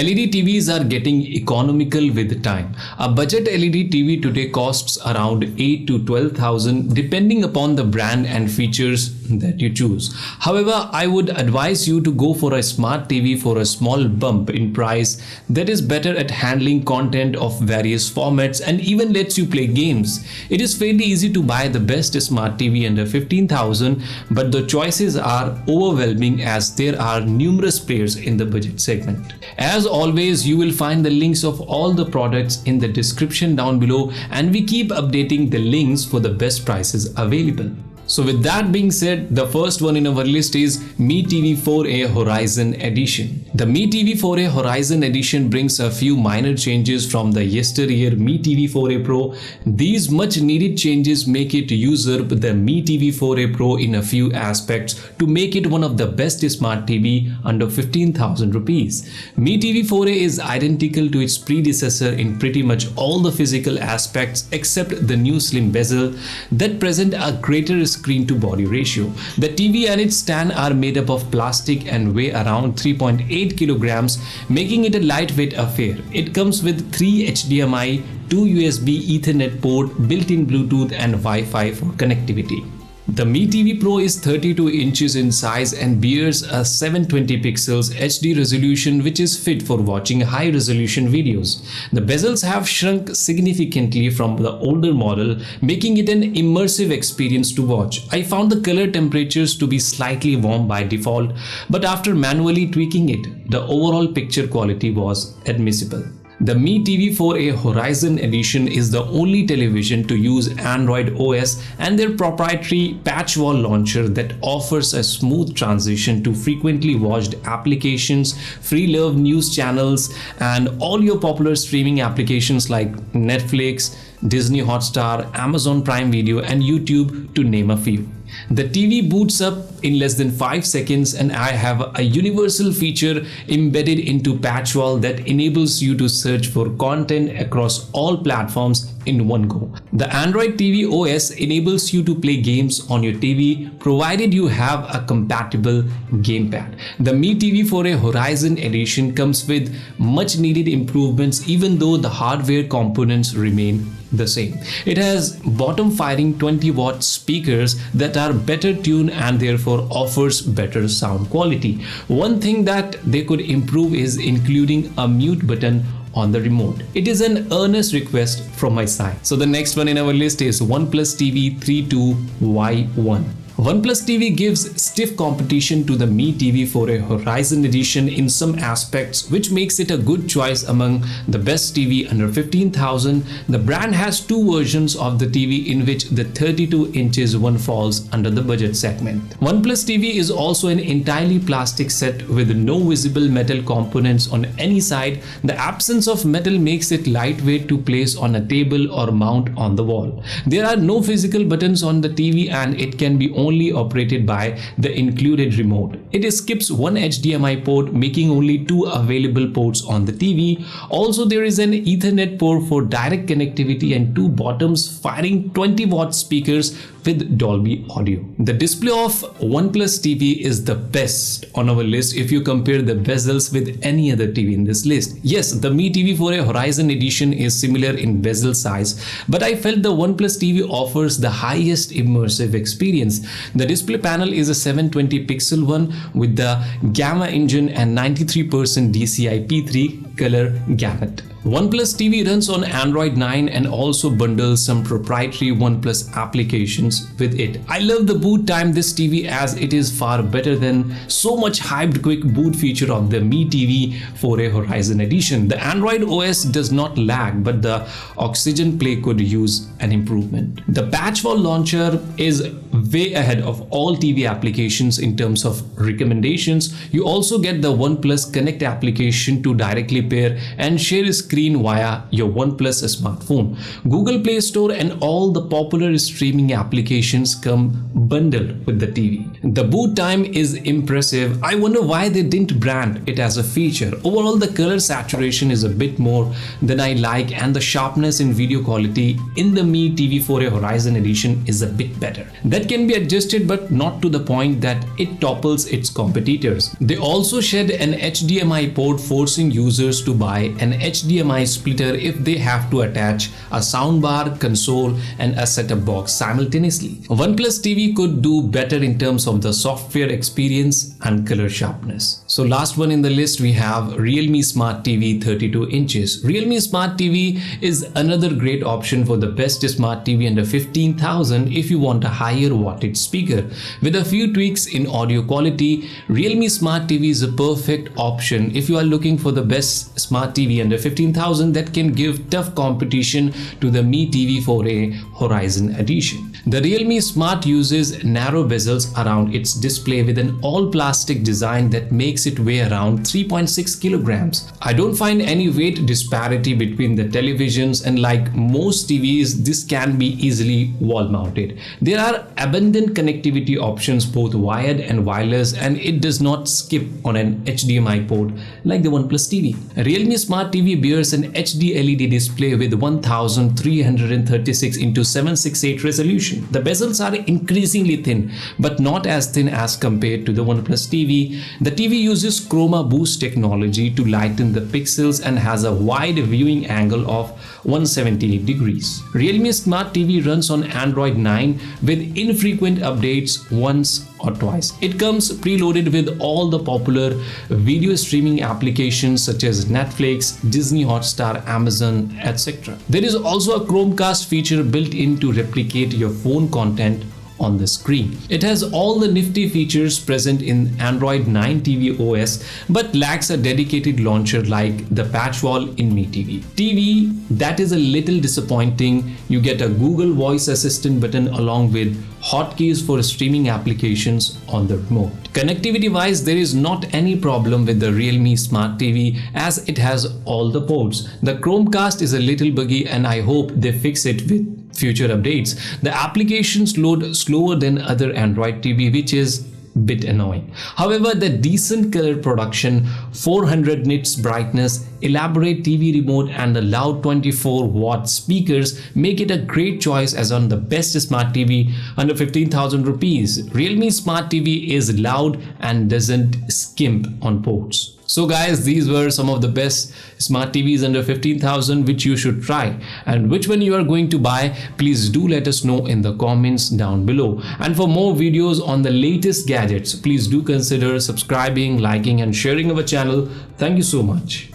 LED TVs are getting economical with time. A budget LED TV today costs around 8 to 12,000 depending upon the brand and features that you choose. However, I would advise you to go for a smart TV for a small bump in price that is better at handling content of various formats and even lets you play games. It is fairly easy to buy the best smart TV under 15,000, but the choices are overwhelming as there are numerous players in the budget segment. As always, you will find the links of all the products in the description down below, and we keep updating the links for the best prices available. So with that being said, the first one in our list is Mi TV 4a Horizon Edition. The Mi TV 4a Horizon Edition brings a few minor changes from the yesteryear Mi TV 4a Pro. These much needed changes make it usurp the Mi TV 4a Pro in a few aspects to make it one of the best smart TV under 15,000 rupees. Mi TV 4a is identical to its predecessor in pretty much all the physical aspects except the new slim bezel that present a greater screen to body ratio. The TV and its stand are made up of plastic and weigh around 3.8 kilograms, making it a lightweight affair. It comes with 3 HDMI, 2 USB Ethernet port, built-in Bluetooth and Wi-Fi for connectivity. The Mi TV Pro is 32 inches in size and bears a 720 pixels HD resolution which is fit for watching high resolution videos. The bezels have shrunk significantly from the older model, making it an immersive experience to watch. I found the color temperatures to be slightly warm by default, but after manually tweaking it, the overall picture quality was admissible. The Mi TV 4a Horizon Edition is the only television to use Android OS and their proprietary patch wall launcher that offers a smooth transition to frequently watched applications, free love news channels, and all your popular streaming applications like Netflix, Disney Hotstar, Amazon Prime Video, and YouTube, to name a few. The TV boots up in less than 5 seconds, and I have a universal feature embedded into Patchwall that enables you to search for content across all platforms in one go. The Android TV OS enables you to play games on your TV provided you have a compatible gamepad. The Mi TV 4a Horizon Edition comes with much needed improvements even though the hardware components remain the same. It has bottom firing 20-watt speakers that are better tuned and therefore offers better sound quality. One thing that they could improve is including a mute button on the remote. It is an earnest request from my side. So the next one in our list is OnePlus TV 32Y1. OnePlus TV gives stiff competition to the Mi TV 4a Horizon Edition in some aspects, which makes it a good choice among the best TV under 15,000. The brand has two versions of the TV in which the 32 inches one falls under the budget segment. OnePlus TV is also an entirely plastic set with no visible metal components on any side. The absence of metal makes it lightweight to place on a table or mount on the wall. There are no physical buttons on the TV and it can be only operated by the included remote. It skips one HDMI port, making only 2 available ports on the TV. Also, there is an Ethernet port for direct connectivity and 2 bottoms firing 20-watt speakers with Dolby Audio. The display of OnePlus TV is the best on our list if you compare the bezels with any other TV in this list. Yes, the Mi TV 4a Horizon Edition is similar in bezel size, but I felt the OnePlus TV offers the highest immersive experience. The display panel is a 720 pixel one with the Gamma engine and 93% DCI-P3 color gamut. OnePlus TV runs on Android 9 and also bundles some proprietary OnePlus applications with it. I love the boot time this TV as it is far better than so much hyped quick boot feature of the Mi TV 4a Horizon Edition. The Android OS does not lag, but the Oxygen Play could use an improvement. The Patchwall launcher is way ahead of all TV applications in terms of recommendations. You also get the OnePlus Connect application to directly pair and share screen via your OnePlus smartphone. Google Play Store and all the popular streaming applications come bundled with the TV. The boot time is impressive. I wonder why they didn't brand it as a feature. Overall, the color saturation is a bit more than I like, and the sharpness in video quality in the Mi TV4a Horizon Edition is a bit better. That can be adjusted, but not to the point that it topples its competitors. They also shed an HDMI port, forcing users to buy an HDMI splitter if they have to attach a soundbar, console, and a setup box simultaneously. OnePlus TV could do better in terms of the software experience and color sharpness. So last one in the list, we have Realme Smart TV 32 inches. Realme Smart TV is another great option for the best smart TV under 15,000 if you want a higher wattage speaker. With a few tweaks in audio quality, Realme Smart TV is a perfect option if you are looking for the best smart TV under 15,000 that can give tough competition to the Mi TV4a Horizon Edition. The Realme Smart uses narrow bezels around its display with an all-plastic design that makes it weigh around 3.6 kilograms. I don't find any weight disparity between the televisions, and like most TVs, this can be easily wall-mounted. There are abundant connectivity options, both wired and wireless, and it does not skip on an HDMI port like the OnePlus TV. Realme Smart TV bears an HD LED display with 1336 x 768 resolution. The bezels are increasingly thin, but not as thin as compared to the OnePlus TV. The TV uses Chroma Boost technology to lighten the pixels and has a wide viewing angle of 178 degrees. Realme Smart TV runs on Android 9 with infrequent updates once or twice. It comes preloaded with all the popular video streaming applications such as Netflix, Disney Hotstar, Amazon, etc. There is also a Chromecast feature built in to replicate your phone content on the screen. It has all the nifty features present in Android 9 TV OS, but lacks a dedicated launcher like the patch wall in Mi TV. TV, that is a little disappointing. You get a Google Voice Assistant button along with hotkeys for streaming applications on the remote. Connectivity wise, there is not any problem with the Realme Smart TV as it has all the ports. The Chromecast is a little buggy and I hope they fix it with future updates. The applications load slower than other Android TV, which is bit annoying. However, the decent color production, 400 nits brightness, elaborate TV remote, and the loud 24-watt speakers make it a great choice as on the best smart TV under 15,000 rupees. Realme Smart TV is loud and doesn't skimp on ports. So guys, these were some of the best smart TVs under 15,000 which you should try, and which one you are going to buy, please do let us know in the comments down below. And for more videos on the latest gadgets, please do consider subscribing, liking and sharing our channel. Thank you so much.